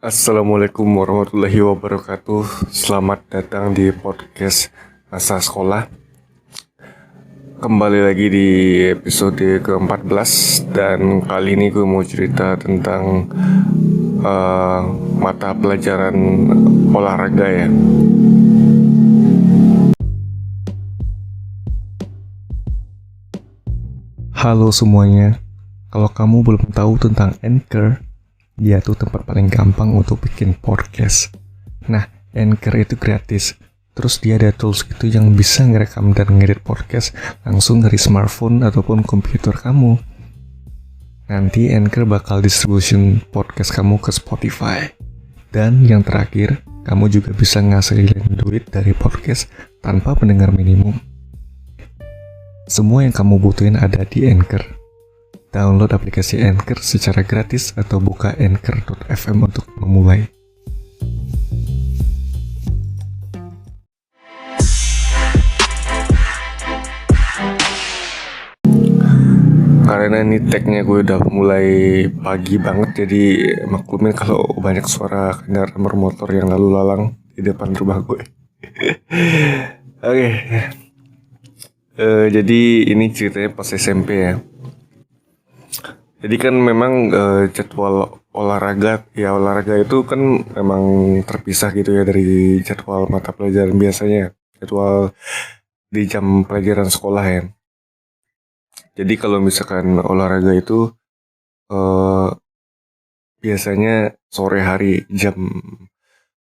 Assalamualaikum warahmatullahi wabarakatuh. Selamat datang di podcast Masa Sekolah. Kembali lagi di episode ke-14. Dan kali ini gue mau cerita tentang mata pelajaran olahraga ya. Halo semuanya. Kalau kamu belum tahu tentang Anchor, dia tuh tempat paling gampang untuk bikin podcast. Nah, Anchor itu gratis. Terus dia ada tools gitu yang bisa ngerekam dan ngedit podcast langsung dari smartphone ataupun komputer kamu. Nanti Anchor bakal distribution podcast kamu ke Spotify. Dan yang terakhir, kamu juga bisa ngasilin duit dari podcast tanpa pendengar minimum. Semua yang kamu butuhin ada di Anchor. Download aplikasi Anchor secara gratis atau buka anchor.fm untuk memulai. Karena ini tagnya gue udah mulai pagi banget, jadi maklumin kalau banyak suara kendaraan bermotor yang lalu lalang di depan rumah gue. Oke. Jadi ini ceritanya pas SMP ya. Jadi kan memang jadwal olahraga itu kan memang terpisah gitu ya dari jadwal mata pelajaran biasanya. Jadwal di jam pelajaran sekolah ya. Jadi kalau misalkan olahraga itu biasanya sore hari jam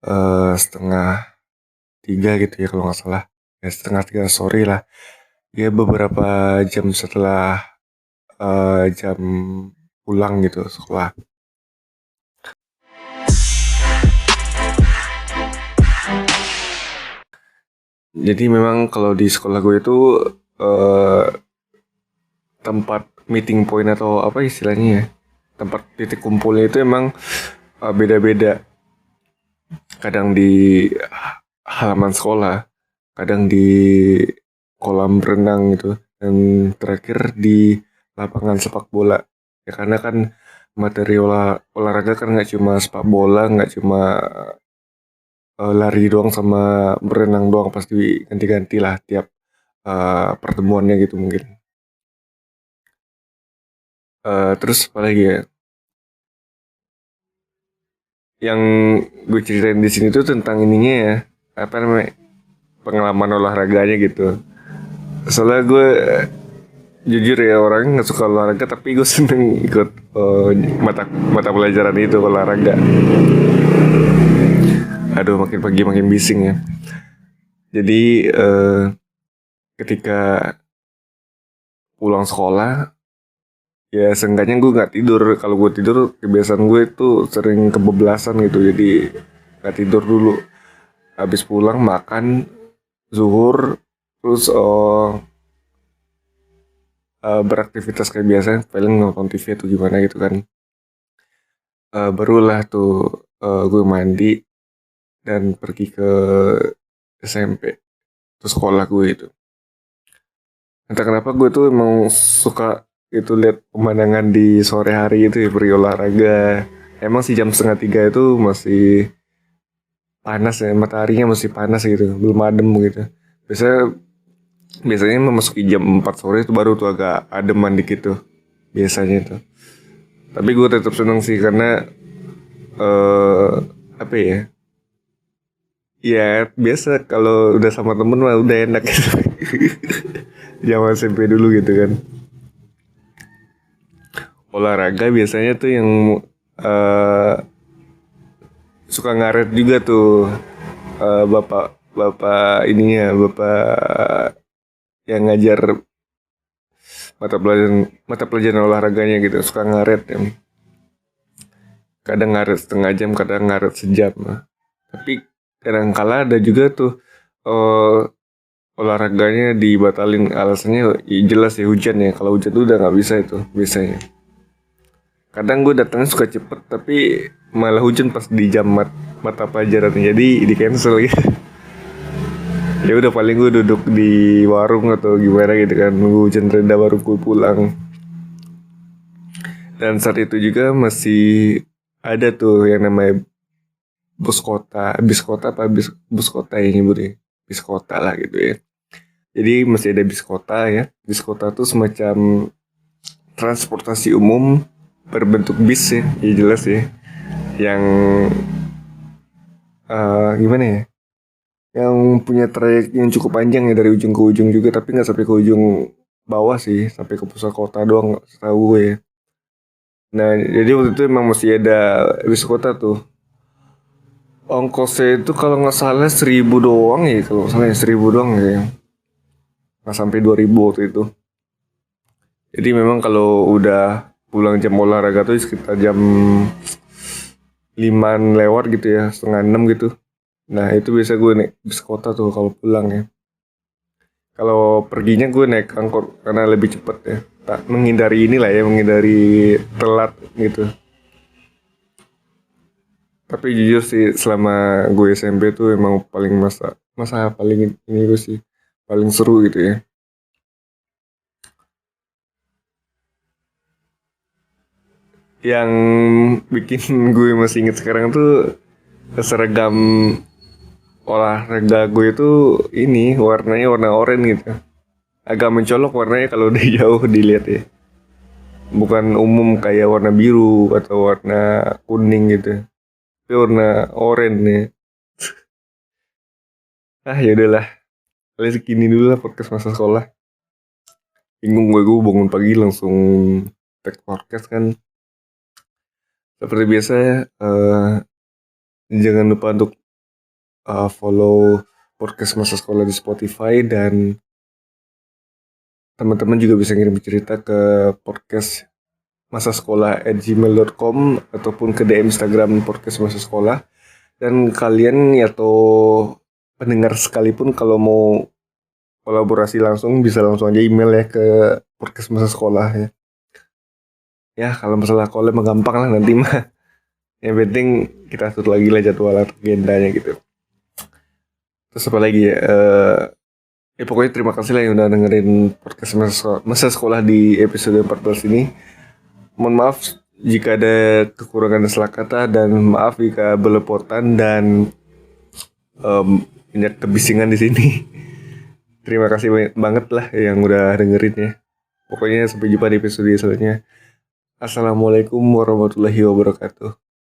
2:30 gitu ya kalau nggak salah. Ya 2:30 sore lah. Ya beberapa jam setelah jam pulang gitu sekolah. Jadi memang kalau di sekolah gue itu tempat meeting point atau apa istilahnya ya, tempat titik kumpulnya itu emang beda-beda. Kadang di halaman sekolah, kadang di kolam renang gitu, dan terakhir di lapangan sepak bola ya, karena kan materi olahraga kan nggak cuma sepak bola, nggak cuma lari doang sama berenang doang, pasti ganti-ganti lah tiap pertemuannya gitu mungkin. Terus apa lagi ya yang gue ceritain di sini tuh tentang ininya ya, apa namanya, pengalaman olahraganya gitu. Soalnya gue jujur ya, orang nggak suka olahraga tapi gue seneng ikut mata pelajaran itu olahraga. Aduh, makin pagi makin bising ya. Jadi ketika pulang sekolah ya seenggaknya gue nggak tidur. Kalau gue tidur, kebiasaan gue itu sering kebablasan gitu, jadi nggak tidur dulu. Habis pulang makan zuhur, terus beraktivitas kayak biasa, paling nonton TV atau gimana gitu kan. Barulah tuh gue mandi dan pergi ke SMP, ke sekolah gue itu. Entah kenapa gue tuh emang suka itu lihat pemandangan di sore hari itu ya, pergi olahraga. Emang sih jam 2:30 itu masih panas ya, mataharinya masih panas gitu, belum adem gitu. Biasanya memasuki jam 4 sore itu baru tuh agak ademan dikit tuh biasanya tuh. Tapi gue tetap seneng sih karena apa ya? Ya biasa kalau udah sama temen mah udah enak gitu. Zaman SMP dulu gitu kan. Olahraga biasanya tuh yang suka ngaret juga tuh bapak yang ngajar mata pelajaran olahraganya gitu, suka ngaret ya. Kadang ngaret setengah jam, kadang ngaret sejam. Tapi kadang kala ada juga tuh olahraganya dibatalin, alasannya jelas ya hujan ya. Kalau hujan tuh udah nggak bisa itu biasanya. Kadang gue datangnya suka cepet tapi malah hujan pas di jam mata pelajaran, jadi di cancel gitu. Ya udah, paling gue duduk di warung atau gimana gitu kan, nunggu hujan reda baru gue pulang. Dan saat itu juga masih ada tuh yang namanya bus kota, bis kota apa bus kota ya nyebutnya, bis kota lah gitu ya. Jadi masih ada bis kota ya. Bis kota tuh semacam transportasi umum berbentuk bis ya, ya jelas ya. Yang gimana ya? Yang punya trayek yang cukup panjang ya dari ujung ke ujung juga, tapi nggak sampai ke ujung bawah sih, sampai ke pusat kota doang setahu gue ya. Nah, jadi waktu itu emang masih ada bis kota tuh. Ongkosnya itu kalau nggak salah 1.000 doang ya, kalau nggak salah ya 1.000 doang ya. Nggak sampai 2.000 waktu itu. Jadi memang kalau udah pulang jam olahraga tuh sekitar jam 5 lewat gitu ya, setengah 6 gitu. Nah itu biasa gue naik bis kota tuh kalau pulang ya. Kalau perginya gue naik angkot karena lebih cepet ya. Tak menghindari inilah ya, menghindari telat gitu. Tapi jujur sih selama gue SMP tuh emang paling masa paling ini gue sih paling seru gitu ya. Yang bikin gue masih inget sekarang tuh seragam olahraga gue itu ini warnanya warna oranye gitu. Agak mencolok warnanya kalau dari jauh dilihat ya. Bukan umum kayak warna biru atau warna kuning gitu. Tapi warna oranye nih. Ah ya udahlah. Kali segini dulu lah podcast masa sekolah. Bingung gue bangun pagi langsung tag podcast kan. Seperti biasa jangan lupa untuk follow podcast masa sekolah di Spotify, dan teman-teman juga bisa ngirim cerita ke podcast masa sekolah @gmail.com ataupun ke DM Instagram podcast masa sekolah. Dan kalian atau pendengar sekalipun kalau mau kolaborasi langsung bisa langsung aja email ya ke podcast masa sekolah ya. Ya kalau masalah collab mah gampang lah nanti mah. Yang penting kita atur lagi lah jadwal atau agendanya gitu. Terus apa lagi ya? Pokoknya terima kasih lah yang udah dengerin podcast masa sekolah di episode 14 ini. Mohon maaf jika ada kekurangan dan salah kata, dan maaf jika belepotan dan banyak kebisingan di sini. Terima kasih banget lah yang udah dengerin ya. Pokoknya sampai jumpa di episode selanjutnya. Assalamualaikum warahmatullahi wabarakatuh.